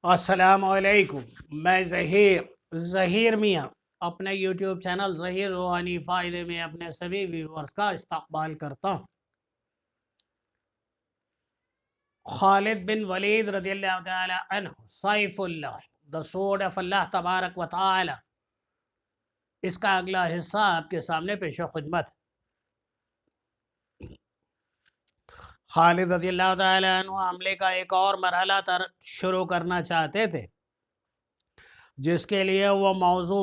السلام علیکم۔ میں ظہیر میاں اپنے یوٹیوب چینل ظہیر روحانی فائدے میں اپنے سبھی ویورز کا استقبال کرتا ہوں۔ خالد بن ولید رضی اللہ تعالی عنہ، سیف اللہ، دا سورڈ آف اللہ تبارک و تعالی، اس کا اگلا حصہ آپ کے سامنے پیش خدمت۔ خالد رضی اللہ تعالی عنہ حملے کا ایک اور مرحلہ شروع کرنا چاہتے تھے، جس کے لیے وہ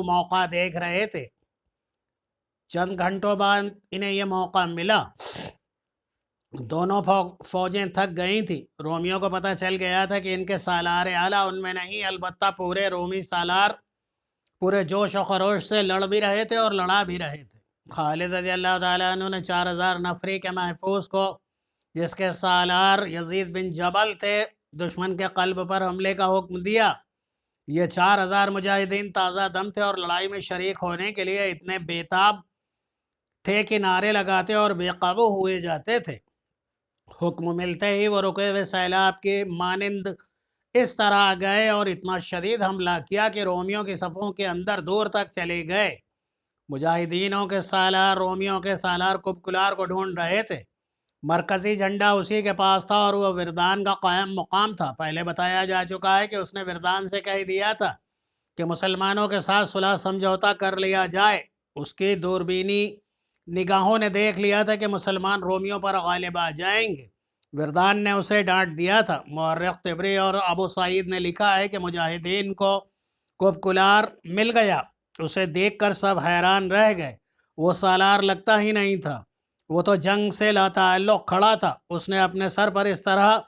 موقع دیکھ رہے تھے۔ چند گھنٹوں بعد انہیں یہ موقع ملا۔ دونوں فوجیں تھک گئی تھیں۔ رومیوں کو پتہ چل گیا تھا کہ ان کے سالار اعلیٰ ان میں نہیں، البتہ پورے رومی سالار پورے جوش و خروش سے لڑ بھی رہے تھے اور لڑا بھی رہے تھے۔ خالد رضی اللہ تعالیٰ عنہ نے 4000 نفری کے محفوظ کو، جس کے سالار یزید بن جبل تھے، دشمن کے قلب پر حملے کا حکم دیا۔ یہ 4000 مجاہدین تازہ دم تھے اور لڑائی میں شریک ہونے کے لیے اتنے بیتاب تھے کہ نعرے لگاتے اور بے قابو ہوئے جاتے تھے۔ حکم ملتے ہی وہ رکے ہوئے سیلاب کے مانند اس طرح گئے اور اتنا شدید حملہ کیا کہ رومیوں کی صفوں کے اندر دور تک چلے گئے۔ مجاہدینوں کے سالار رومیوں کے سالار کبکلار کو ڈھونڈ رہے تھے۔ مرکزی جھنڈا اسی کے پاس تھا اور وہ وردان کا قائم مقام تھا۔ پہلے بتایا جا چکا ہے کہ اس نے وردان سے کہہ دیا تھا کہ مسلمانوں کے ساتھ صلح سمجھوتا کر لیا جائے۔ اس کی دوربینی نگاہوں نے دیکھ لیا تھا کہ مسلمان رومیوں پر غالب آ جائیں گے۔ وردان نے اسے ڈانٹ دیا تھا۔ مورخ طبری اور ابو سعید نے لکھا ہے کہ مجاہدین کو کبکلار مل گیا۔ اسے دیکھ کر سب حیران رہ گئے۔ وہ سالار لگتا ہی نہیں تھا، وہ تو جنگ سے لا تعلق کھڑا تھا۔ اس نے اپنے سر پر اس طرح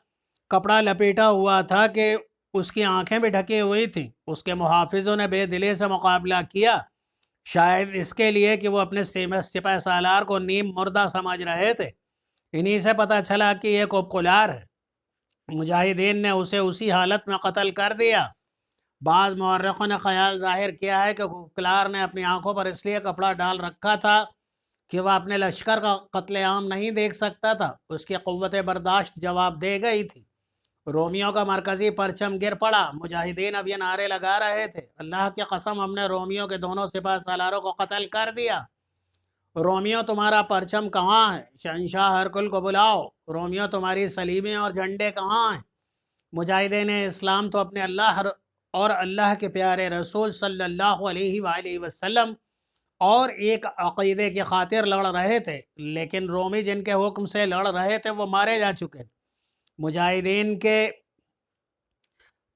کپڑا لپیٹا ہوا تھا کہ اس کی آنکھیں بھی ڈھکی ہوئی تھیں۔ اس کے محافظوں نے بے دلی سے مقابلہ کیا، شاید اس کے لیے کہ وہ اپنے سپہ سالار کو نیم مردہ سمجھ رہے تھے۔ انہی سے پتہ چلا کہ یہ کبکلار ہے۔ مجاہدین نے اسے اسی حالت میں قتل کر دیا۔ بعض مورخوں نے خیال ظاہر کیا ہے کہ کبکلار نے اپنی آنکھوں پر اس لیے کپڑا ڈال رکھا تھا کہ وہ اپنے لشکر کا قتل عام نہیں دیکھ سکتا تھا۔ اس کی قوت برداشت جواب دے گئی تھی۔ رومیوں کا مرکزی پرچم گر پڑا۔ مجاہدین اب یہ نعرے لگا رہے تھے، اللہ کی قسم ہم نے رومیوں کے دونوں سپہ سالاروں کو قتل کر دیا۔ رومیوں تمہارا پرچم کہاں ہے؟ شہنشاہ ہرکل کو بلاؤ۔ رومیوں تمہاری سلیبیں اور جھنڈے کہاں ہیں؟ مجاہدین اسلام تو اپنے اللہ اور اللہ کے پیارے رسول صلی اللہ علیہ وآلہ وسلم اور ایک عقیدے کی خاطر لڑ رہے تھے، لیکن رومی جن کے حکم سے لڑ رہے تھے وہ مارے جا چکے۔ مجاہدین کے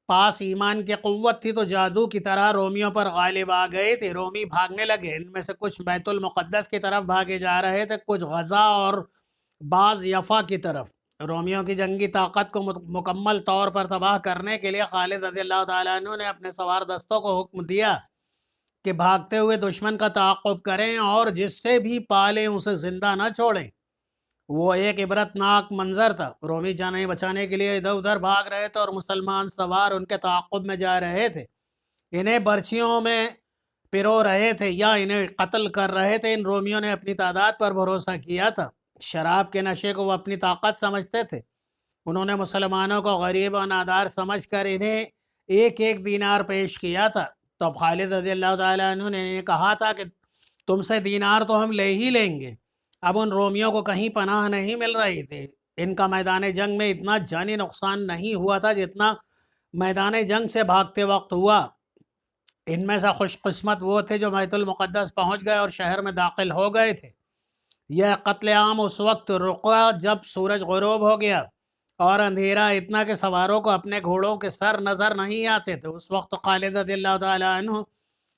پاس ایمان کی قوت تھی تو جادو کی طرح رومیوں پر غالب آ گئے تھے۔ رومی بھاگنے لگے۔ ان میں سے کچھ بیت المقدس کی طرف بھاگے جا رہے تھے، کچھ غزہ اور بعض یفا کی طرف۔ رومیوں کی جنگی طاقت کو مکمل طور پر تباہ کرنے کے لیے خالد رضی اللہ تعالیٰ عنہ نے اپنے سوار دستوں کو حکم دیا کہ بھاگتے ہوئے دشمن کا تعاقب کریں اور جس سے بھی پالیں اسے زندہ نہ چھوڑیں۔ وہ ایک عبرتناک منظر تھا۔ رومی جانیں بچانے کے لیے ادھر ادھر بھاگ رہے تھے اور مسلمان سوار ان کے تعاقب میں جا رہے تھے۔ انہیں برچھیوں میں پرو رہے تھے یا انہیں قتل کر رہے تھے۔ ان رومیوں نے اپنی تعداد پر بھروسہ کیا تھا۔ شراب کے نشے کو وہ اپنی طاقت سمجھتے تھے۔ انہوں نے مسلمانوں کو غریب و نادار سمجھ کر انہیں ایک ایک دینار پیش کیا تھا۔ تب خالد رضی اللہ تعالیٰ عنہ نے کہا تھا کہ تم سے دینار تو ہم لے ہی لیں گے۔ اب ان رومیوں کو کہیں پناہ نہیں مل رہی تھی۔ ان کا میدان جنگ میں اتنا جانی نقصان نہیں ہوا تھا جتنا میدان جنگ سے بھاگتے وقت ہوا۔ ان میں سے خوش قسمت وہ تھے جو بیت المقدس پہنچ گئے اور شہر میں داخل ہو گئے تھے۔ یہ قتل عام اس وقت رکا جب سورج غروب ہو گیا اور اندھیرا اتنا کہ سواروں کو اپنے گھوڑوں کے سر نظر نہیں آتے تھے۔ اس وقت خالد رضی اللہ تعالیٰ عنہ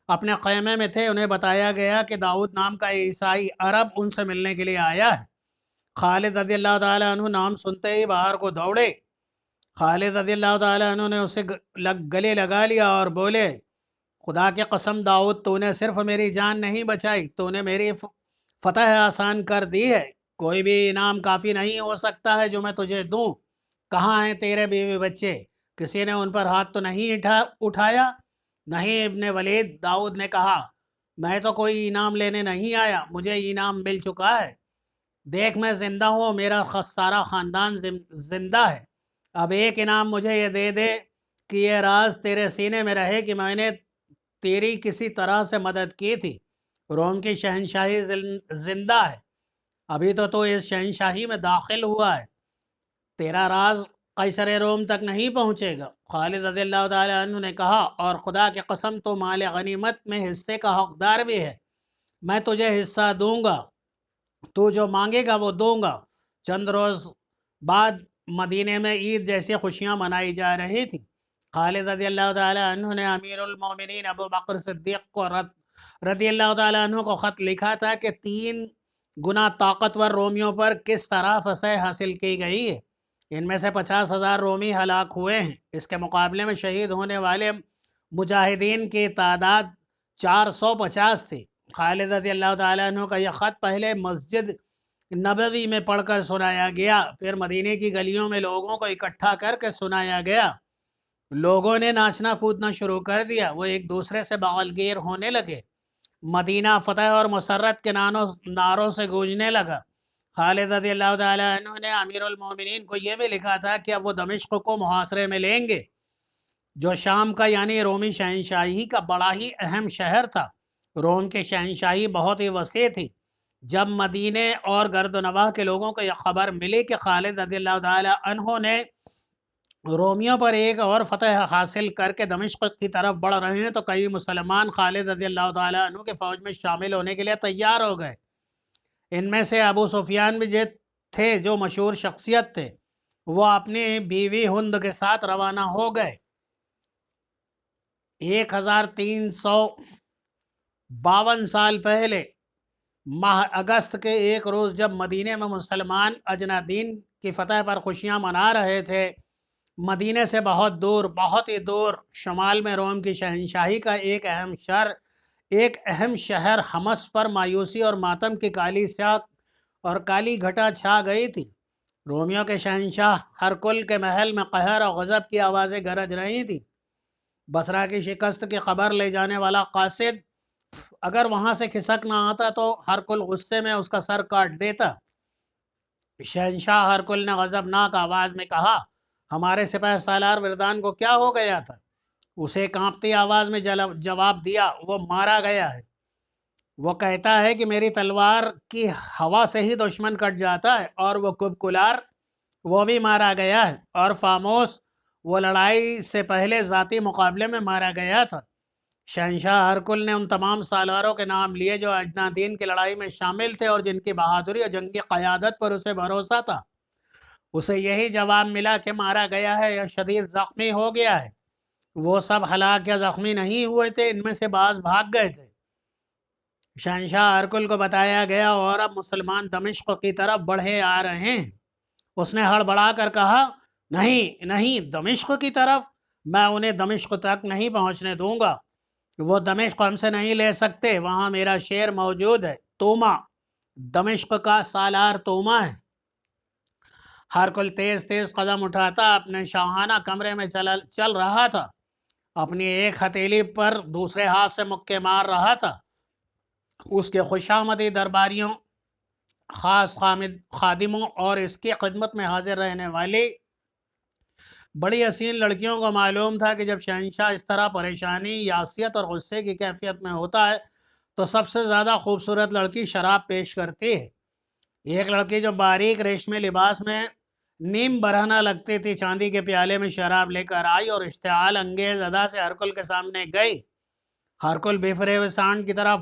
اپنے خیمے میں تھے۔ انہیں بتایا گیا کہ داؤد نام کا عیسائی عرب ان سے ملنے کے لیے آیا ہے۔ خالد رضی اللہ تعالیٰ عنہ نام سنتے ہی باہر کو دوڑے۔ خالد رضی اللہ تعالیٰ عنہ نے اسے گلے لگا لیا اور بولے، خدا کی قسم داؤد، تو نے صرف میری جان نہیں بچائی، تو نے میری فتح آسان کر دی ہے۔ کوئی بھی انعام کافی نہیں ہو سکتا ہے جو میں تجھے دوں۔ کہاں ہیں تیرے بیوی بچے؟ کسی نے ان پر ہاتھ تو نہیں اٹھایا؟ نہیں ابن ولید، داؤد نے کہا، میں تو کوئی انعام لینے نہیں آیا، مجھے انعام مل چکا ہے۔ دیکھ میں زندہ ہوں، میرا سارا خاندان زندہ ہے۔ اب ایک انعام مجھے یہ دے دے کہ یہ راز تیرے سینے میں رہے کہ میں نے تیری کسی طرح سے مدد کی تھی۔ روم کی شہنشاہی زندہ ہے، ابھی تو اس شہنشاہی میں داخل ہوا ہے، تیرا راز قیصر روم تک نہیں پہنچے گا۔ خالد رضی اللہ تعالیٰ عنہ نے کہا، اور خدا کی قسم تو مال غنیمت میں حصے کا حقدار بھی ہے، میں تجھے حصہ دوں گا، تو جو مانگے گا وہ دوں گا۔ چند روز بعد مدینے میں عید جیسی خوشیاں منائی جا رہی تھی۔ خالد رضی اللہ تعالیٰ عنہ نے امیر المومنین ابو بکر صدیق کو رضی اللہ تعالیٰ عنہ کو خط لکھا تھا کہ 3 گنا طاقتور رومیوں پر کس طرح فتح حاصل کی گئی ہے۔ ان میں سے 50,000 رومی ہلاک ہوئے ہیں، اس کے مقابلے میں شہید ہونے والے مجاہدین کی تعداد 450 تھی۔ خالد رضی اللہ تعالیٰ عنہ کا یہ خط پہلے مسجد نبوی میں پڑھ کر سنایا گیا، پھر مدینے کی گلیوں میں لوگوں کو اکٹھا کر کے سنایا گیا۔ لوگوں نے ناچنا کودنا شروع کر دیا، وہ ایک دوسرے سے بغلگیر ہونے لگے، مدینہ فتح اور مسرت کے نعروں سے گونجنے لگا۔ خالد رضی اللہ تعالیٰ عنہ نے امیر المومنین کو یہ بھی لکھا تھا کہ اب وہ دمشق کو محاصرے میں لیں گے، جو شام کا یعنی رومی شہنشاہی کا بڑا ہی اہم شہر تھا۔ روم کی شہنشاہی بہت ہی وسیع تھی۔ جب مدینے اور گرد و نواح کے لوگوں کو یہ خبر ملی کہ خالد رضی اللہ تعالیٰ عنہ نے رومیوں پر ایک اور فتح حاصل کر کے دمشق کی طرف بڑھ رہے ہیں، تو کئی مسلمان خالد رضی اللہ تعالیٰ عنہ کے فوج میں شامل ہونے کے لیے تیار ہو گئے۔ ان میں سے ابو سفیان بھی تھے، جو مشہور شخصیت تھے، وہ اپنی بیوی ہند کے ساتھ روانہ ہو گئے۔ 1352 سال پہلے ماہ اگست کے ایک روز جب مدینے میں مسلمان اجنادین کی فتح پر خوشیاں منا رہے تھے، مدینے سے بہت ہی دور شمال میں روم کی شہنشاہی کا ایک اہم شہر حمص پر مایوسی اور ماتم کی کالی گھٹا چھا گئی تھی۔ رومیوں کے شہنشاہ ہرکل کے محل میں قہر اور غضب کی آوازیں گرج رہی تھی۔ بصرہ کی شکست کی خبر لے جانے والا قاصد اگر وہاں سے کھسک نہ آتا تو ہرکل غصے میں اس کا سر کاٹ دیتا۔ شہنشاہ ہرکل نے غضبناک آواز میں کہا، ہمارے سپہ سالار وردان کو کیا ہو گیا تھا؟ اسے کانپتی آواز میں جواب دیا، وہ مارا گیا ہے۔ وہ کہتا ہے کہ میری تلوار کی ہوا سے ہی دشمن کٹ جاتا ہے، اور وہ کبکلار وہ بھی مارا گیا ہے، اور فاموس وہ لڑائی سے پہلے ذاتی مقابلے میں مارا گیا تھا۔ شہنشاہ ہرکل نے ان تمام سالاروں کے نام لیے جو اجنادین کی لڑائی میں شامل تھے اور جن کی بہادری اور جنگی قیادت پر اسے بھروسہ تھا۔ اسے یہی جواب ملا کہ مارا گیا ہے یا شدید زخمی ہو گیا ہے۔ وہ سب ہلاک یا زخمی نہیں ہوئے تھے، ان میں سے بعض بھاگ گئے تھے۔ شہنشاہ ہرکل کو بتایا گیا اور اب مسلمان دمشق کی طرف بڑھے آ رہے ہیں۔ اس نے ہڑبڑا کر کہا، نہیں، دمشق کی طرف؟ میں انہیں دمشق تک نہیں پہنچنے دوں گا، وہ دمشق ہم سے نہیں لے سکتے، وہاں میرا شیر موجود ہے، توما، دمشق کا سالار توما ہے۔ ہرکل تیز قدم اٹھاتا اپنے شاہانہ کمرے میں چل رہا تھا، اپنی ایک ہتھیلی پر دوسرے ہاتھ سے مکے مار رہا تھا۔ اس کے خوشامدی درباریوں، خاص خادموں اور اس کی خدمت میں حاضر رہنے والی بڑی حسین لڑکیوں کو معلوم تھا کہ جب شہنشاہ اس طرح پریشانی، یاسیت اور غصے کی کیفیت میں ہوتا ہے تو سب سے زیادہ خوبصورت لڑکی شراب پیش کرتی ہے۔ ایک لڑکی جو باریک ریشمی لباس میں نیم برہنہ لگتی تھی، چاندی کے پیالے میں شراب لے کر آئی اور اشتعال انگیز ادا سے ہرکل کے سامنے گئی۔ ہرکل بفرے ہوئے سانڈ کی طرح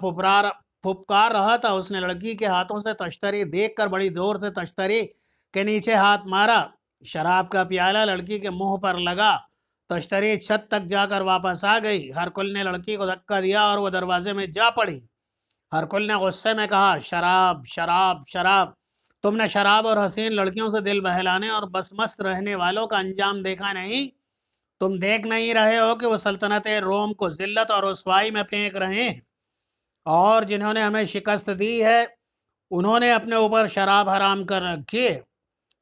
پھپکار رہا تھا۔ اس نے لڑکی کے ہاتھوں سے تشتری دیکھ کر بڑی زور سے تشتری کے نیچے ہاتھ مارا۔ شراب کا پیالہ لڑکی کے منہ پر لگا، تشتری چھت تک جا کر واپس آ گئی۔ ہرکل نے لڑکی کو دھکا دیا اور وہ دروازے میں جا پڑی۔ ہرکل نے غصے میں کہا، شراب، تم نے شراب اور حسین لڑکیوں سے دل بہلانے اور بس مست رہنے والوں کا انجام دیکھا نہیں؟ تم دیکھ نہیں رہے ہو کہ وہ سلطنت روم کو ذلت اور رسوائی میں پھینک رہے ہیں، اور جنہوں نے ہمیں شکست دی ہے انہوں نے اپنے اوپر شراب حرام کر رکھی ہے۔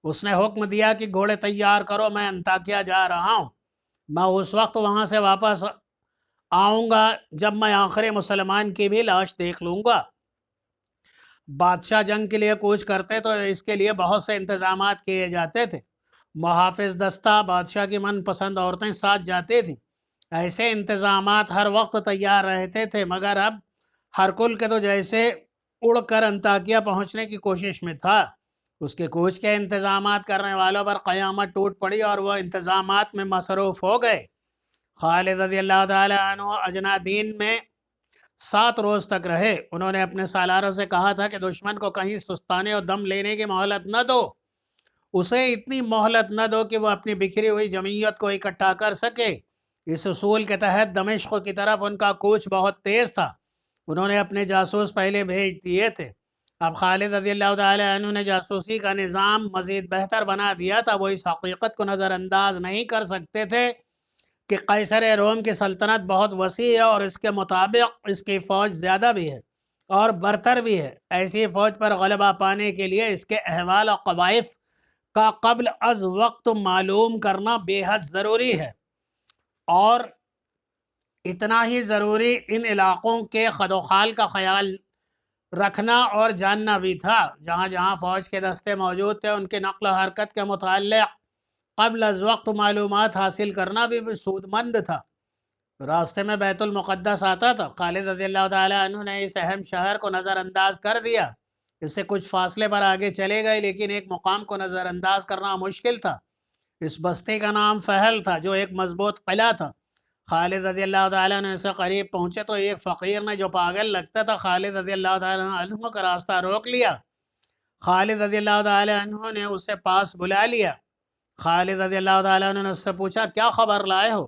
اس نے حکم دیا کہ گھوڑے تیار کرو، میں انطاکیہ جا رہا ہوں، میں اس وقت وہاں سے واپس آؤں گا جب میں آخری مسلمان کی بھی لاش دیکھ لوں گا۔ بادشاہ جنگ کے لیے کوچ کرتے تو اس کے لیے بہت سے انتظامات کیے جاتے تھے۔ محافظ دستہ بادشاہ کی من پسند عورتیں ساتھ جاتی تھیں۔ ایسے انتظامات ہر وقت تیار رہتے تھے، مگر اب ہرکل کے تو جیسے اڑ کر انطاکیہ پہنچنے کی کوشش میں تھا۔ اس کے کوچ کے انتظامات کرنے والوں پر قیامت ٹوٹ پڑی اور وہ انتظامات میں مصروف ہو گئے۔ خالد رضی اللہ تعالیٰ عنہ اجنادین میں 7 روز تک رہے۔ انہوں نے اپنے سالاروں سے کہا تھا کہ دشمن کو کہیں سستانے اور دم لینے کی مہلت نہ دو، اسے اتنی مہلت نہ دو کہ وہ اپنی بکھری ہوئی جمعیت کو اکٹھا کر سکے۔ اس اصول کے تحت دمشق کی طرف ان کا کوچ بہت تیز تھا۔ انہوں نے اپنے جاسوس پہلے بھیج دیے تھے۔ اب خالد رضی اللہ تعالیٰ عنہ نے جاسوسی کا نظام مزید بہتر بنا دیا تھا۔ وہ اس حقیقت کو نظر انداز نہیں کر سکتے تھے کہ قیصر روم کی سلطنت بہت وسیع ہے اور اس کے مطابق اس کی فوج زیادہ بھی ہے اور برتر بھی ہے۔ ایسی فوج پر غلبہ پانے کے لیے اس کے احوال اور قوائف کا قبل از وقت معلوم کرنا بے حد ضروری ہے، اور اتنا ہی ضروری ان علاقوں کے خد و خال کا خیال رکھنا اور جاننا بھی تھا۔ جہاں جہاں فوج کے دستے موجود تھے ان کی نقل و حرکت کے متعلق قبل از وقت معلومات حاصل کرنا بھی سود مند تھا۔ راستے میں بیت المقدس آتا تھا۔ خالد رضی اللہ تعالیٰ عنہ نے اس اہم شہر کو نظر انداز کر دیا۔ اس سے کچھ فاصلے پر آگے چلے گئے، لیکن ایک مقام کو نظر انداز کرنا مشکل تھا۔ اس بستی کا نام فہل تھا، جو ایک مضبوط قلعہ تھا۔ خالد رضی اللہ تعالیٰ نے اس کے قریب پہنچے تو ایک فقیر نے، جو پاگل لگتا تھا، خالد رضی اللہ تعالیٰ عنہ کا راستہ روک لیا۔ خالد رضی اللہ تعالیٰ عنہ نے اسے پاس بلا لیا۔ خالد رضی اللہ تعالیٰ عنہ نے اس سے پوچھا، کیا خبر لائے ہو؟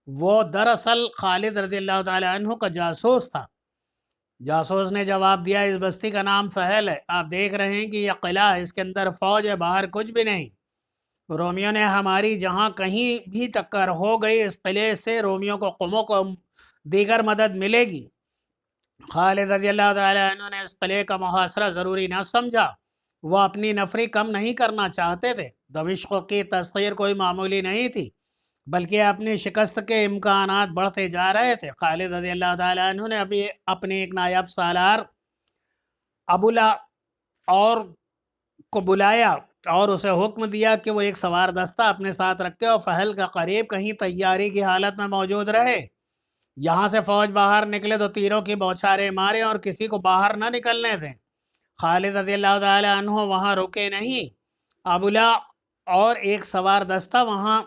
وہ دراصل خالد رضی اللہ تعالیٰ عنہ کا جاسوس تھا۔ جاسوس نے جواب دیا، اس بستی کا نام فہل ہے، آپ دیکھ رہے ہیں کہ یہ قلعہ ہے، اس کے اندر فوج ہے، باہر کچھ بھی نہیں۔ رومیوں نے ہماری جہاں کہیں بھی ٹکر ہو گئی، اس قلعے سے رومیوں کو قوموں کو دیگر مدد ملے گی۔ خالد رضی اللہ تعالیٰ عنہ نے اس قلعے کا محاصرہ ضروری نہ سمجھا۔ وہ اپنی نفری کم نہیں کرنا چاہتے تھے۔ دمشق کی تسخیر کوئی معمولی نہیں تھی، بلکہ اپنی شکست کے امکانات بڑھتے جا رہے تھے۔ خالد رضی اللہ تعالیٰ عنہ نے ابھی اپنے ایک نائب سالار ابولا اور کو بلایا اور اسے حکم دیا کہ وہ ایک سوار دستہ اپنے ساتھ رکھے اور فہل کا قریب کہیں تیاری کی حالت میں موجود رہے۔ یہاں سے فوج باہر نکلے تو تیروں کی بوچھاریں مارے اور کسی کو باہر نہ نکلنے دیں۔ خالد رضی اللہ تعالیٰ عنہ وہاں رکے نہیں۔ ابولا اور ایک سوار دستہ وہاں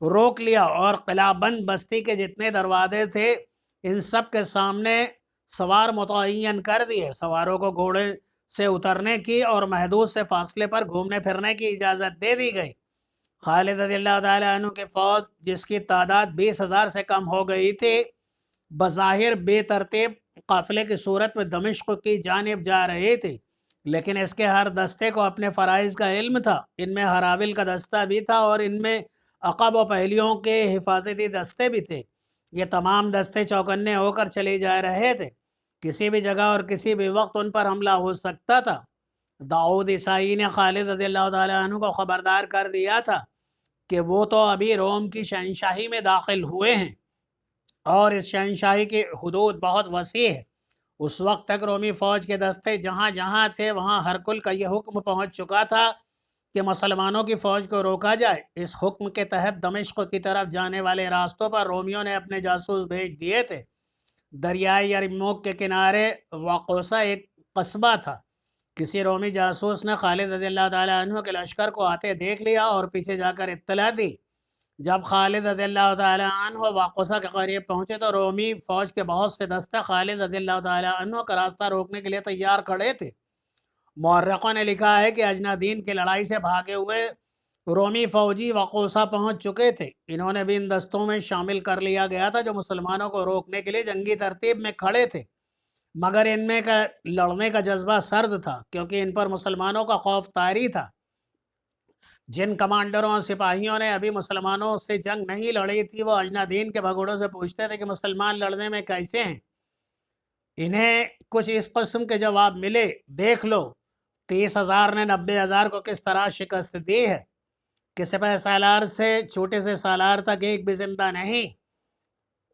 روک لیا اور قلعہ بند بستی کے جتنے دروازے تھے ان سب کے سامنے سوار متعین کر دیے۔ سواروں کو گھوڑے سے اترنے کی اور محدود سے فاصلے پر گھومنے پھرنے کی اجازت دے دی گئی۔ خالد رضی اللہ تعالیٰ عنہ کے فوج، جس کی تعداد 20,000 سے کم ہو گئی تھی، بظاہر بے ترتیب قافلے کی صورت میں دمشق کی جانب جا رہی تھی، لیکن اس کے ہر دستے کو اپنے فرائض کا علم تھا۔ ان میں ہراول کا دستہ بھی تھا اور ان میں عقب و پہلیوں کے حفاظتی دستے بھی تھے۔ یہ تمام دستے چوکنے ہو کر چلے جا رہے تھے۔ کسی بھی جگہ اور کسی بھی وقت ان پر حملہ ہو سکتا تھا۔ داؤد عیسائی نے خالد رضی اللہ تعالیٰ عنہ کو خبردار کر دیا تھا کہ وہ تو ابھی روم کی شہنشاہی میں داخل ہوئے ہیں اور اس شہنشاہی کی حدود بہت وسیع ہے۔ اس وقت تک رومی فوج کے دستے جہاں جہاں تھے وہاں ہرکل کا یہ حکم پہنچ چکا تھا کہ مسلمانوں کی فوج کو روکا جائے۔ اس حکم کے تحت دمشق کی طرف جانے والے راستوں پر رومیوں نے اپنے جاسوس بھیج دیے تھے۔ دریائے یرموک کے کنارے واقوسہ ایک قصبہ تھا۔ کسی رومی جاسوس نے خالد رضی اللہ تعالیٰ عنہ کے لشکر کو آتے دیکھ لیا اور پیچھے جا کر اطلاع دی۔ جب خالد رضی اللہ تعالیٰ عنہ واقوسہ کے قریب پہنچے تو رومی فوج کے بہت سے دستے خالد رضی اللہ تعالیٰ عنہ کا راستہ روکنے کے لیے تیار کھڑے تھے۔ مورخوں نے لکھا ہے کہ اجنادین کی لڑائی سے بھاگے ہوئے رومی فوجی واقوسہ پہنچ چکے تھے۔ انہوں نے بھی ان دستوں میں شامل کر لیا گیا تھا جو مسلمانوں کو روکنے کے لیے جنگی ترتیب میں کھڑے تھے، مگر ان میں کا لڑنے کا جذبہ سرد تھا، کیونکہ ان پر مسلمانوں کا خوف طاری تھا۔ جن کمانڈروں اور سپاہیوں نے ابھی مسلمانوں سے جنگ نہیں لڑی تھی، وہ اجنادین کے بھگوڑوں سے پوچھتے تھے کہ مسلمان لڑنے میں کیسے ہیں۔ انہیں کچھ اس قسم کے جواب ملے، دیکھ لو 30,000 نے 90,000 کو کس طرح شکست دی ہے۔ کہ سپہ سالار سے چھوٹے سے سالار تک ایک بھی زندہ نہیں،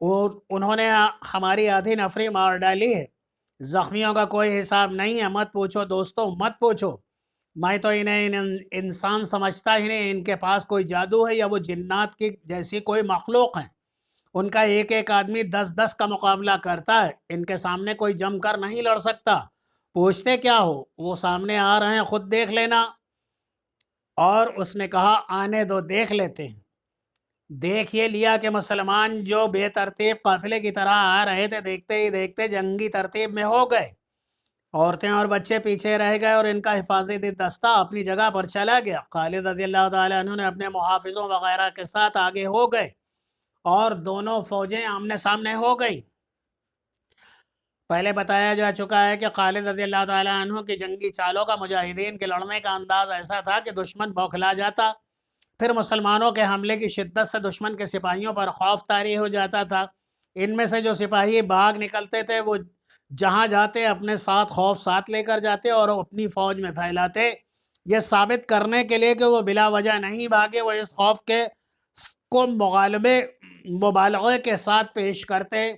اور انہوں نے ہماری آدھی نفری مار ڈالی ہے۔ زخمیوں کا کوئی حساب نہیں ہے، مت پوچھو دوستو، مت پوچھو۔ میں تو انہیں انسان سمجھتا ہی نہیں، ان کے پاس کوئی جادو ہے یا وہ جنات کی جیسی کوئی مخلوق ہیں۔ ان کا ایک ایک آدمی 10 10 کا مقابلہ کرتا ہے، ان کے سامنے کوئی جم کر نہیں لڑ سکتا۔ پوچھتے کیا ہو؟ وہ سامنے آ رہے ہیں، خود دیکھ لینا۔ اور اس نے کہا آنے دو، دیکھ لیتے ہیں۔ دیکھ یہ لیا کہ مسلمان جو بے ترتیب قافلے کی طرح آ رہے تھے، دیکھتے ہی دیکھتے جنگی ترتیب میں ہو گئے۔ عورتیں اور بچے پیچھے رہ گئے اور ان کا حفاظتی دستہ اپنی جگہ پر چلا گیا۔ خالد رضی اللہ تعالیٰ عنہ نے اپنے محافظوں وغیرہ کے ساتھ آگے ہو گئے اور دونوں فوجیں آمنے سامنے ہو گئی۔ پہلے بتایا جا چکا ہے کہ خالد رضی اللہ تعالیٰ عنہ کی جنگی چالوں کا، مجاہدین کے لڑنے کا انداز ایسا تھا کہ دشمن بوکھلا جاتا، پھر مسلمانوں کے حملے کی شدت سے دشمن کے سپاہیوں پر خوف طاری ہو جاتا تھا۔ ان میں سے جو سپاہی بھاگ نکلتے تھے وہ جہاں جاتے اپنے ساتھ خوف ساتھ لے کر جاتے اور اپنی فوج میں پھیلاتے، یہ ثابت کرنے کے لیے کہ وہ بلا وجہ نہیں بھاگے۔ وہ اس خوف کے کو مبالغے کے ساتھ پیش کرتے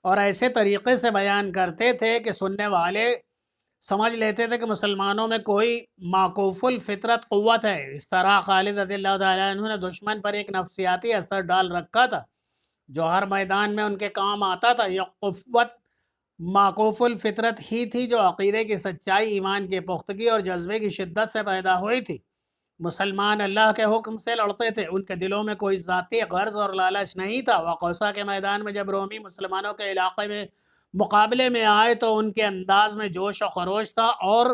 اور ایسے طریقے سے بیان کرتے تھے کہ سننے والے سمجھ لیتے تھے کہ مسلمانوں میں کوئی معکوف الفطرت قوت ہے۔ اس طرح خالد رضی اللہ تعالیٰ عنہ نے دشمن پر ایک نفسیاتی اثر ڈال رکھا تھا جو ہر میدان میں ان کے کام آتا تھا۔ یہ قوت معکوف الفطرت ہی تھی جو عقیدے کی سچائی، ایمان کی پختگی اور جذبے کی شدت سے پیدا ہوئی تھی۔ مسلمان اللہ کے حکم سے لڑتے تھے، ان کے دلوں میں کوئی ذاتی غرض اور لالچ نہیں تھا۔ وقوسہ کے میدان میں جب رومی مسلمانوں کے علاقے میں مقابلے میں آئے تو ان کے انداز میں جوش و خروش تھا اور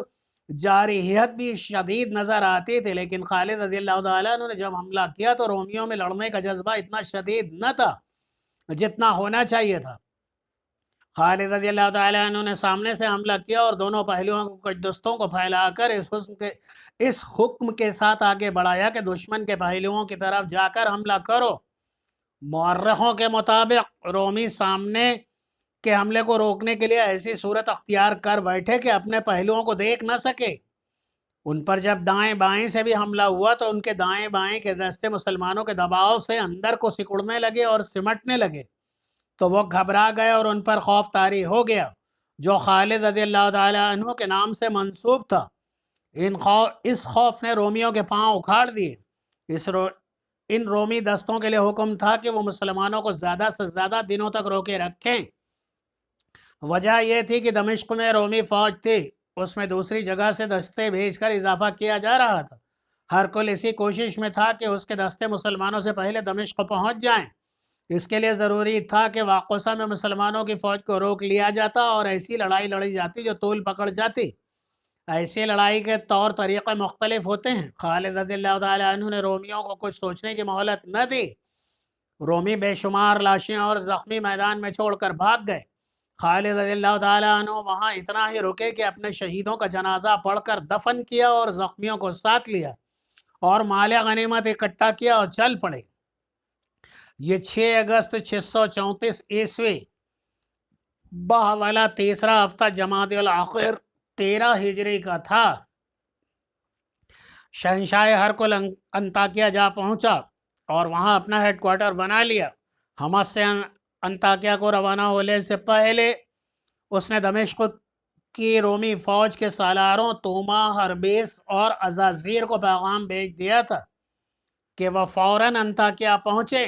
جارحیت بھی شدید نظر آتی تھی، لیکن خالد رضی اللہ تعالیٰ عنہ نے جب حملہ کیا تو رومیوں میں لڑنے کا جذبہ اتنا شدید نہ تھا جتنا ہونا چاہیے تھا۔ خالد رضی اللہ تعالیٰ عنہ نے سامنے سے حملہ کیا اور دونوں پہلوؤں کو کچھ دستوں کو پھیلا کر اس حکم کے ساتھ آگے بڑھایا کہ دشمن کے پہلوؤں کی طرف جا کر حملہ کرو۔ مورخوں کے مطابق رومی سامنے کے حملے کو روکنے کے لیے ایسی صورت اختیار کر بیٹھے کہ اپنے پہلوؤں کو دیکھ نہ سکے۔ ان پر جب دائیں بائیں سے بھی حملہ ہوا تو ان کے دائیں بائیں کے دستے مسلمانوں کے دباؤ سے اندر کو سکڑنے لگے اور سمٹنے لگے تو وہ گھبرا گئے اور ان پر خوف طاری ہو گیا جو خالد رضی اللہ تعالیٰ عنہ کے نام سے منسوب تھا۔ اس خوف نے رومیوں کے پاؤں اکھاڑ دیے۔ ان رومی دستوں کے لیے حکم تھا کہ وہ مسلمانوں کو زیادہ سے زیادہ دنوں تک روکے رکھیں۔ وجہ یہ تھی کہ دمشق میں رومی فوج تھی، اس میں دوسری جگہ سے دستے بھیج کر اضافہ کیا جا رہا تھا۔ ہر کوئی اسی کوشش میں تھا کہ اس کے دستے مسلمانوں سے پہلے دمشق پہنچ جائیں۔ اس کے لیے ضروری تھا کہ واقعہ میں مسلمانوں کی فوج کو روک لیا جاتا اور ایسی لڑائی لڑی جاتی جو طول پکڑ جاتی۔ ایسی لڑائی کے طور طریقے مختلف ہوتے ہیں۔ خالد رضی اللہ تعالیٰ عنہ نے رومیوں کو کچھ سوچنے کی مہلت نہ دی۔ رومی بے شمار لاشیں اور زخمی میدان میں چھوڑ کر بھاگ گئے۔ خالد رضی اللہ تعالیٰ عنہ وہاں اتنا ہی رکے کہ اپنے شہیدوں کا جنازہ پڑھ کر دفن کیا اور زخمیوں کو ساتھ لیا اور مال غنیمت اکٹھا کیا اور چل پڑے۔ یہ 6 اگست 634 عیسوی باولا تیسرا ہفتہ جمادی الاخر 13 ہجری کا تھا۔ شہنشاہ ہرقل انطاکیہ جا پہنچا اور وہاں اپنا ہیڈ کوارٹر بنا لیا۔ حمص سے انطاکیہ کو روانہ ہونے سے پہلے اس نے دمشق کی رومی فوج کے سالاروں توما، ہربیس اور عزازیر کو پیغام بھیج دیا تھا کہ وہ فوراً انطاکیہ پہنچیں۔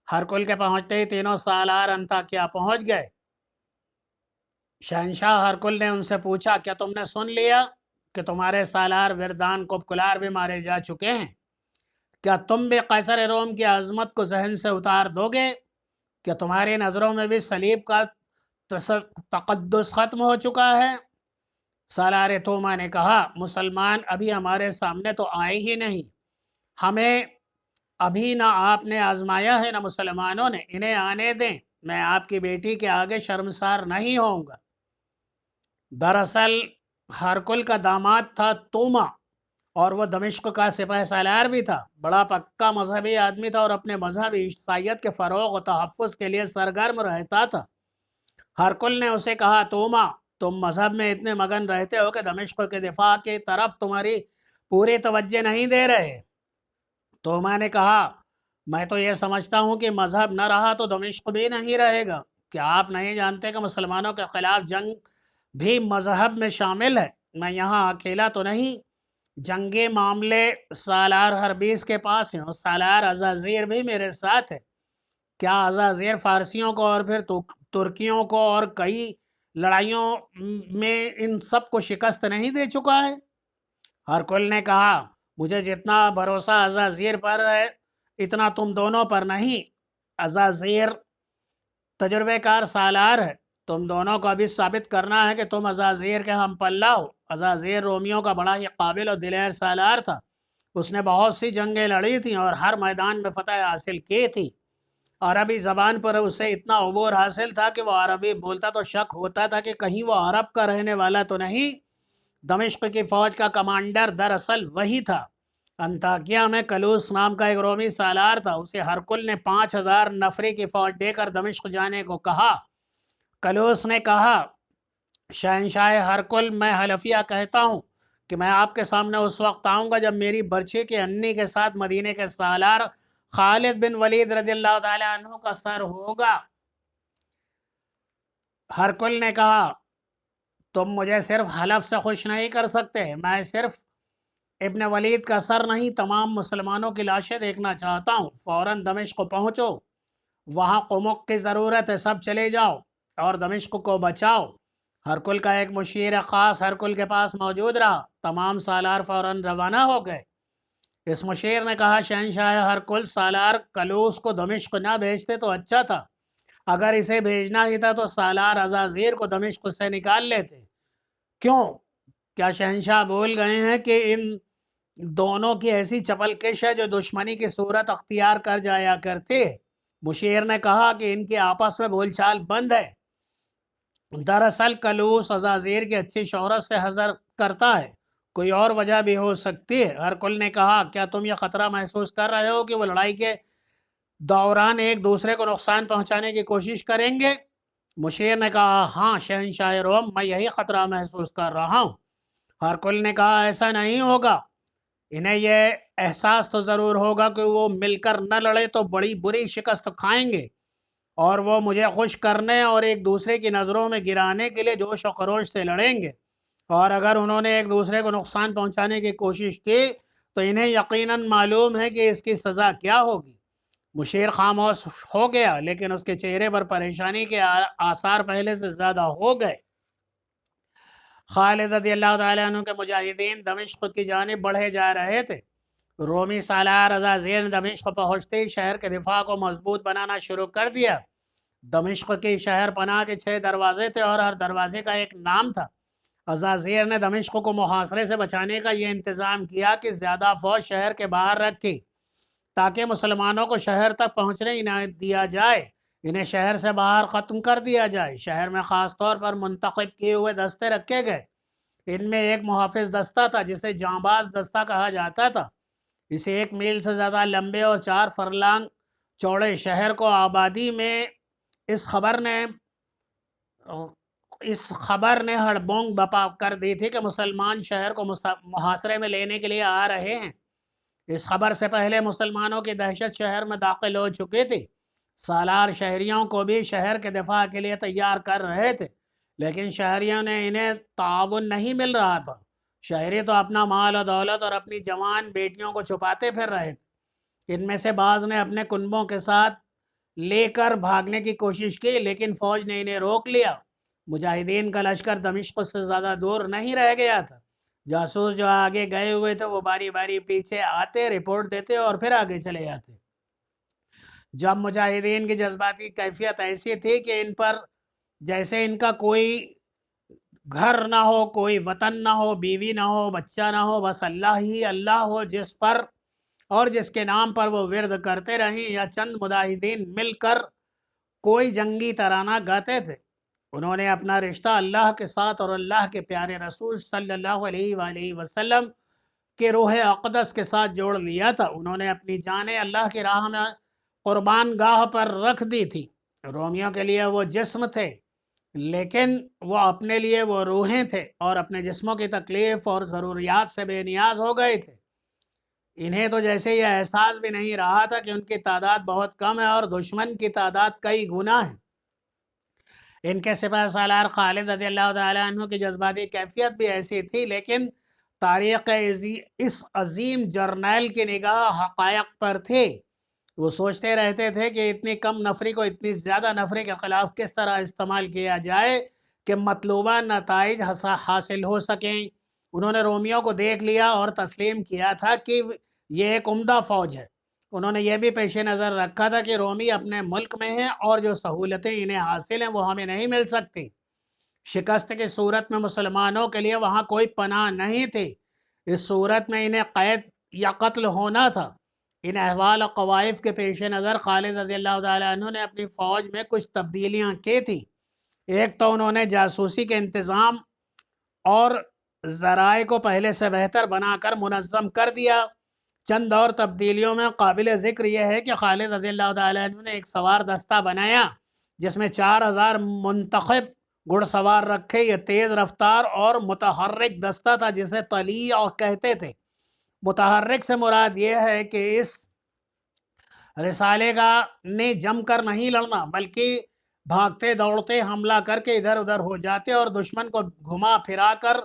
ہرقل کے پہنچتے ہی تینوں سالار انطاکیہ پہنچ گئے۔ شہنشاہ ہرقل نے ان سے پوچھا کیا تم نے سن لیا کہ تمہارے سالار وردان کوپکلار بھی مارے جا چکے ہیں؟ کیا تم بھی قیصر روم کی عظمت کو ذہن سے اتار دو گے؟ کیا تمہاری نظروں میں بھی صلیب کا تقدس ختم ہو چکا ہے؟ سالار توما نے کہا مسلمان ابھی ہمارے سامنے تو آئے ہی نہیں، ہمیں ابھی نہ آپ نے آزمایا ہے نہ مسلمانوں نے، انہیں آنے دیں، میں آپ کی بیٹی کے آگے شرمسار نہیں ہوں گا۔ دراصل ہرقل کا داماد تھا توما اور وہ دمشق کا سپہ سالار بھی تھا۔ بڑا پکا مذہبی آدمی تھا اور اپنے مذہب عیسائیت کے فروغ و تحفظ کے لیے سرگرم رہتا تھا۔ ہرقل نے اسے کہا توما تم مذہب میں اتنے مگن رہتے ہو کہ دمشق کے دفاع کی طرف تمہاری پوری توجہ نہیں دے رہے۔ توما نے کہا میں تو یہ سمجھتا ہوں کہ مذہب نہ رہا تو دمشق بھی نہیں رہے گا۔ کیا آپ نہیں جانتے کہ مسلمانوں کے خلاف جنگ بھی مذہب میں شامل ہے؟ میں یہاں اکیلا تو نہیں، جنگی معاملے سالار حربیز کے پاس ہیں اور سالار عزازیر بھی میرے ساتھ ہے۔ کیا عزازیر فارسیوں کو اور پھر ترکیوں کو اور کئی لڑائیوں میں ان سب کو شکست نہیں دے چکا ہے؟ ہرکل نے کہا مجھے جتنا بھروسہ عزازیر پر ہے اتنا تم دونوں پر نہیں۔ عزازیر تجربے کار سالار ہے، تم دونوں کو ابھی ثابت کرنا ہے کہ تم عزازیر کے ہم پلہ ہو۔ عزازیر رومیوں کا بڑا ہی قابل و دلیر سالار تھا، اس نے بہت سی جنگیں لڑی تھیں اور ہر میدان میں فتح حاصل کی تھی۔ عربی زبان پر اسے اتنا عبور حاصل تھا کہ وہ عربی بولتا تو شک ہوتا تھا کہ کہیں وہ عرب کا رہنے والا تو نہیں۔ دمشق کی فوج کا کمانڈر دراصل وہی تھا۔ انطاکیہ میں کلوس نام کا ایک رومی سالار تھا، اسے ہرکل نے 5000 نفری کی فوج دے کر دمشق جانے کو کہا۔ کلوس نے کہا شہنشاہ ہرکل، میں حلفیہ کہتا ہوں کہ میں آپ کے سامنے اس وقت آؤں گا جب میری برچے کے انی کے ساتھ مدینے کے سالار خالد بن ولید رضی اللہ تعالیٰ عنہ کا سر ہوگا۔ ہرکل نے کہا تم مجھے صرف حلف سے خوش نہیں کر سکتے، میں صرف ابن ولید کا سر نہیں تمام مسلمانوں کی لاشیں دیکھنا چاہتا ہوں۔ فوراً دمشق پہنچو، وہاں قمق کی ضرورت ہے، سب چلے جاؤ اور دمشق کو بچاؤ۔ ہرکل کا ایک مشیر خاص ہرکل کے پاس موجود رہا، تمام سالار فوراً روانہ ہو گئے۔ اس مشیر نے کہا شہنشاہ ہرکل، سالار کلوس کو دمشق نہ بھیجتے تو اچھا تھا، اگر اسے بھیجنا ہی تھا تو سالار عزازیر کو دمشق سے نکال لیتے۔ کیوں؟ کیا شہنشاہ بھول گئے ہیں کہ ان دونوں کی ایسی چپل کش ہے جو دشمنی کی صورت اختیار کر جایا کرتے؟ مشیر نے کہا کہ ان کے آپس میں بول چال بند ہے۔ دراصل کلوس عزازیر کی اچھی شہرت سے حذر کرتا ہے، کوئی اور وجہ بھی ہو سکتی ہے۔ ہرکل نے کہا کیا تم یہ خطرہ محسوس کر رہے ہو کہ وہ لڑائی کے دوران ایک دوسرے کو نقصان پہنچانے کی کوشش کریں گے؟ مشیر نے کہا ہاں شہنشاہ روم، میں یہی خطرہ محسوس کر رہا ہوں۔ ہرکل نے کہا ایسا نہیں ہوگا، انہیں یہ احساس تو ضرور ہوگا کہ وہ مل کر نہ لڑے تو بڑی بری شکست کھائیں گے، اور وہ مجھے خوش کرنے اور ایک دوسرے کی نظروں میں گرانے کے لیے جوش و خروش سے لڑیں گے، اور اگر انہوں نے ایک دوسرے کو نقصان پہنچانے کی کوشش کی تو انہیں یقیناً معلوم ہے کہ اس کی سزا کیا ہوگی۔ مشیر خاموش ہو گیا، لیکن اس کے چہرے پر پریشانی کے آثار پہلے سے زیادہ ہو گئے۔ خالد رضی اللہ تعالیٰ عنہ کے مجاہدین دمشق کی جانب بڑھے جا رہے تھے۔ رومی سالار عزازیر نے دمشق پہنچتے ہی شہر کے دفاع کو مضبوط بنانا شروع کر دیا۔ دمشق کی شہر پناہ کے 6 دروازے تھے اور ہر دروازے کا ایک نام تھا۔ عزازیر نے دمشق کو محاصرے سے بچانے کا یہ انتظام کیا کہ زیادہ فوج شہر کے باہر رکھی تاکہ مسلمانوں کو شہر تک پہنچنے ہی نہ دیا جائے، انہیں شہر سے باہر ختم کر دیا جائے۔ شہر میں خاص طور پر منتخب کیے ہوئے دستے رکھے گئے، ان میں ایک محافظ دستہ تھا جسے جانباز دستہ کہا جاتا تھا۔ اسے 1 میل سے زیادہ لمبے اور 4 فرلانگ چوڑے شہر کو آبادی میں اس خبر نے ہڑبونگ بپا کر دی تھی کہ مسلمان شہر کو محاصرے میں لینے کے لیے آ رہے ہیں۔ اس خبر سے پہلے مسلمانوں کی دہشت شہر میں داخل ہو چکی تھی۔ سالار شہریوں کو بھی شہر کے دفاع کے لیے تیار کر رہے تھے، لیکن شہریوں نے انہیں تعاون نہیں مل رہا تھا۔ شہری تو اپنا مال و دولت اور اپنی جوان بیٹیوں کو چھپاتے پھر رہے تھے۔ ان میں سے بعض نے اپنے کنبوں کے ساتھ لے کر بھاگنے کی کوشش کی، لیکن فوج نے انہیں روک لیا۔ مجاہدین کا لشکر دمشق سے زیادہ دور نہیں رہ گیا تھا۔ جاسوس جو آگے گئے ہوئے تھے وہ باری باری پیچھے آتے، رپورٹ دیتے اور پھر آگے چلے جاتے۔ جب مجاہدین کی جذباتی کیفیت ایسی تھی کہ ان پر جیسے ان کا کوئی گھر نہ ہو، کوئی وطن نہ ہو، بیوی نہ ہو، بچہ نہ ہو، بس اللہ ہی اللہ ہو جس پر اور جس کے نام پر وہ ورد کرتے رہیں، یا چند مجاہدین مل کر کوئی جنگی ترانہ گاتے تھے۔ انہوں نے اپنا رشتہ اللہ کے ساتھ اور اللہ کے پیارے رسول صلی اللہ علیہ وآلہ وسلم کے روح اقدس کے ساتھ جوڑ لیا تھا۔ انہوں نے اپنی جانیں اللہ کی راہ میں قربان گاہ پر رکھ دی تھی۔ رومیوں کے لیے وہ جسم تھے، لیکن وہ اپنے لیے وہ روحیں تھے، اور اپنے جسموں کی تکلیف اور ضروریات سے بے نیاز ہو گئے تھے۔ انہیں تو جیسے یہ احساس بھی نہیں رہا تھا کہ ان کی تعداد بہت کم ہے اور دشمن کی تعداد کئی گنا ہے۔ ان کے سپہ سالار خالد رضی اللہ تعالیٰ عنہ کی جذباتی کیفیت بھی ایسی تھی، لیکن تاریخ اس عظیم جرنیل کی نگاہ حقائق پر تھی۔ وہ سوچتے رہتے تھے کہ اتنی کم نفری کو اتنی زیادہ نفری کے خلاف کس طرح استعمال کیا جائے کہ مطلوبہ نتائج حاصل ہو سکیں۔ انہوں نے رومیوں کو دیکھ لیا اور تسلیم کیا تھا کہ یہ ایک عمدہ فوج ہے۔ انہوں نے یہ بھی پیش نظر رکھا تھا کہ رومی اپنے ملک میں ہیں اور جو سہولتیں انہیں حاصل ہیں وہ ہمیں نہیں مل سکتی۔ شکست کی صورت میں مسلمانوں کے لیے وہاں کوئی پناہ نہیں تھی۔ اس صورت میں انہیں قید یا قتل ہونا تھا۔ ان احوال و قوائف کے پیش نظر خالد رضی اللہ تعالیٰ عنہ نے اپنی فوج میں کچھ تبدیلیاں کی تھی۔ ایک تو انہوں نے جاسوسی کے انتظام اور ذرائع کو پہلے سے بہتر بنا کر منظم کر دیا۔ چند اور تبدیلیوں میں قابل ذکر یہ ہے کہ خالد رضی اللہ تعالیٰ عنہ نے ایک سوار دستہ بنایا جس میں 4000 منتخب گھڑ سوار رکھے۔ یہ تیز رفتار اور متحرک دستہ تھا جسے طلیع کہتے تھے۔ متحرک سے مراد یہ ہے کہ اس رسالے کا نے جم کر نہیں لڑنا بلکہ بھاگتے دوڑتے حملہ کر کے ادھر ادھر ہو جاتے اور دشمن کو گھما پھرا کر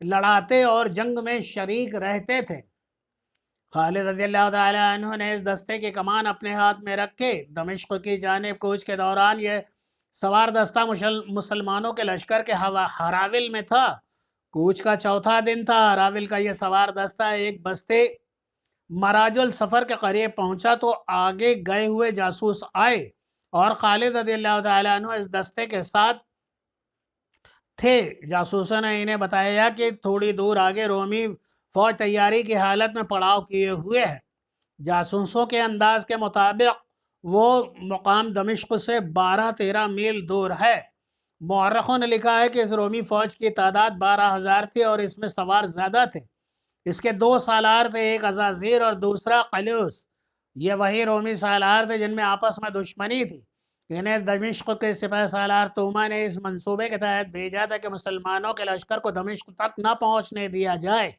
لڑاتے اور جنگ میں شریک رہتے تھے۔ خالد رضی اللہ تعالیٰ عنہ نے اس دستے کی کمان اپنے ہاتھ میں رکھے۔ دمشق کی جانب کوچ کے دوران یہ سوار دستہ مسلمانوں کے لشکر کے ہراول میں تھا۔ کوچ کا چوتھا دن تھا۔ ہراول کا یہ سوار دستہ ایک بستے مراج السفر کے قریب پہنچا تو آگے گئے ہوئے جاسوس آئے اور خالد رضی اللہ تعالیٰ عنہ اس دستے کے ساتھ تھے۔ جاسوسوں نے انہیں بتایا کہ تھوڑی دور آگے رومی فوج تیاری کی حالت میں پڑاؤ کیے ہوئے ہے۔ جاسوسوں کے انداز کے مطابق وہ مقام دمشق سے 12-13 میل دور ہے۔ مورخوں نے لکھا ہے کہ اس رومی فوج کی تعداد 12,000 تھی اور اس میں سوار زیادہ تھے۔ اس کے 2 سالار تھے، ایک عزازیر اور دوسرا قلیوس۔ یہ وہی رومی سالار تھے جن میں آپس میں دشمنی تھی۔ انہیں دمشق کے سپہ سالار توما نے اس منصوبے کے تحت بھیجا تھا کہ مسلمانوں کے لشکر کو دمشق تک نہ پہنچنے دیا جائے۔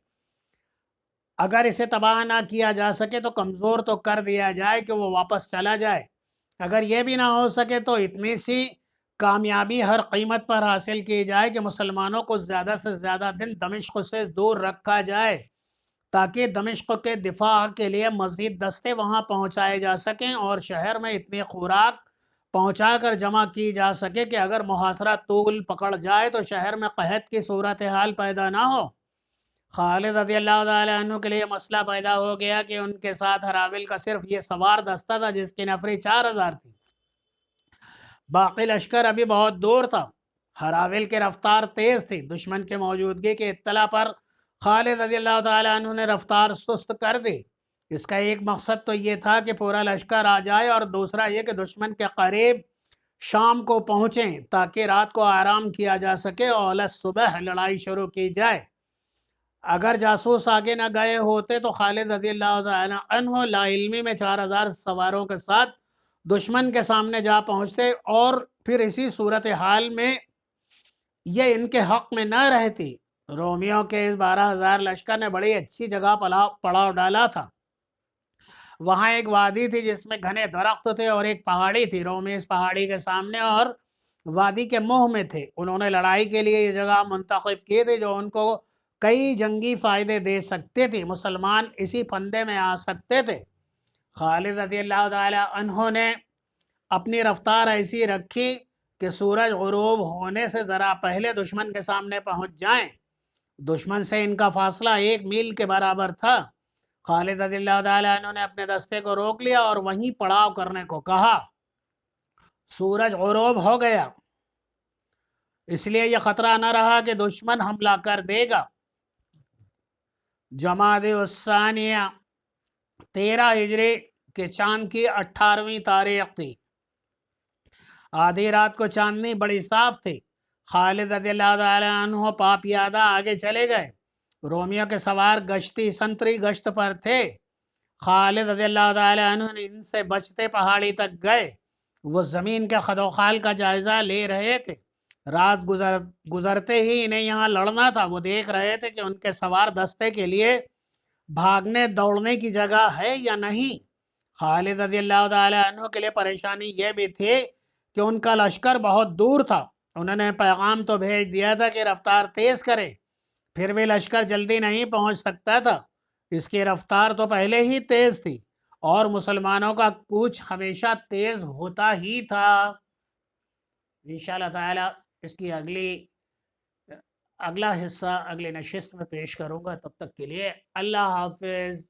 اگر اسے تباہ نہ کیا جا سکے تو کمزور تو کر دیا جائے کہ وہ واپس چلا جائے۔ اگر یہ بھی نہ ہو سکے تو اتنی سی کامیابی ہر قیمت پر حاصل کی جائے کہ مسلمانوں کو زیادہ سے زیادہ دن دمشق سے دور رکھا جائے تاکہ دمشق کے دفاع کے لیے مزید دستے وہاں پہنچائے جا سکیں اور شہر میں اتنی خوراک پہنچا کر جمع کی جا سکے کہ اگر محاصرہ طول پکڑ جائے تو شہر میں قحط کی صورتحال پیدا نہ ہو۔ خالد رضی اللہ تعالیٰ عنہ کے لیے مسئلہ پیدا ہو گیا کہ ان کے ساتھ ہراول کا صرف یہ سوار دستہ تھا جس کی نفری 4000 تھی۔ باقی لشکر ابھی بہت دور تھا۔ ہراول کی رفتار تیز تھی۔ دشمن کی موجودگی کی اطلاع پر خالد رضی اللہ تعالیٰ عنہ نے رفتار سست کر دی۔ اس کا ایک مقصد تو یہ تھا کہ پورا لشکر آ جائے اور دوسرا یہ کہ دشمن کے قریب شام کو پہنچیں تاکہ رات کو آرام کیا جا سکے اور صبح لڑائی شروع کی جائے۔ اگر جاسوس آگے نہ گئے ہوتے تو خالد رضی اللہ تعالیٰ عنہ لا علمی میں 4000 سواروں کے ساتھ دشمن کے سامنے جا پہنچتے اور پھر اسی صورتحال میں یہ ان کے حق میں نہ رہتی۔ رومیوں کے اس 12,000 لشکر نے بڑی اچھی جگہ پڑاؤ ڈالا تھا۔ وہاں ایک وادی تھی جس میں گھنے درخت تھے اور ایک پہاڑی تھی۔ رومی اس پہاڑی کے سامنے اور وادی کے منہ میں تھے۔ انہوں نے لڑائی کے لیے یہ جگہ منتخب کی تھی جو ان کو کئی جنگی فائدے دے سکتے تھے۔ مسلمان اسی پھندے میں آ سکتے تھے۔ خالد رضی اللہ تعالیٰ عنہ نے اپنی رفتار ایسی رکھی کہ سورج غروب ہونے سے ذرا پہلے دشمن کے سامنے پہنچ جائیں۔ دشمن سے ان کا فاصلہ 1 میل کے برابر تھا۔ خالد رضی اللہ تعالیٰ عنہ نے اپنے دستے کو روک لیا اور وہیں پڑاؤ کرنے کو کہا۔ سورج غروب ہو گیا، اس لیے یہ خطرہ نہ رہا کہ دشمن حملہ کر دے گا۔ جمادی الثانیہ 13 ہجری کے چاند کی 18ویں تاریخ تھی۔ آدھی رات کو چاندنی بڑی صاف تھی۔ خالد رضی اللہ تعالیٰ عنہ پاپیادہ آگے چلے گئے۔ رومیوں کے سوار گشتی سنتری گشت پر تھے۔ خالد رضی اللہ تعالیٰ عنہ نے ان سے بچتے پہاڑی تک گئے۔ وہ زمین کے خدوخال کا جائزہ لے رہے تھے۔ رات گزرتے ہی انہیں یہاں لڑنا تھا۔ وہ دیکھ رہے تھے کہ ان کے سوار دستے کے لیے بھاگنے دوڑنے کی جگہ ہے یا نہیں۔ خالد رضی اللہ تعالیٰ عنہ کے لیے پریشانی یہ بھی تھی کہ ان کا لشکر بہت دور تھا۔ انہوں نے پیغام تو بھیج دیا تھا کہ رفتار تیز کرے، پھر بھی لشکر جلدی نہیں پہنچ سکتا تھا، اس کی رفتار تو پہلے ہی تیز تھی اور مسلمانوں کا کوچ ہمیشہ تیز ہوتا ہی تھا۔ انشاءاللہ تعالی اس کی اگلا حصہ اگلے نشست میں پیش کروں گا، تب تک کے لیے اللہ حافظ۔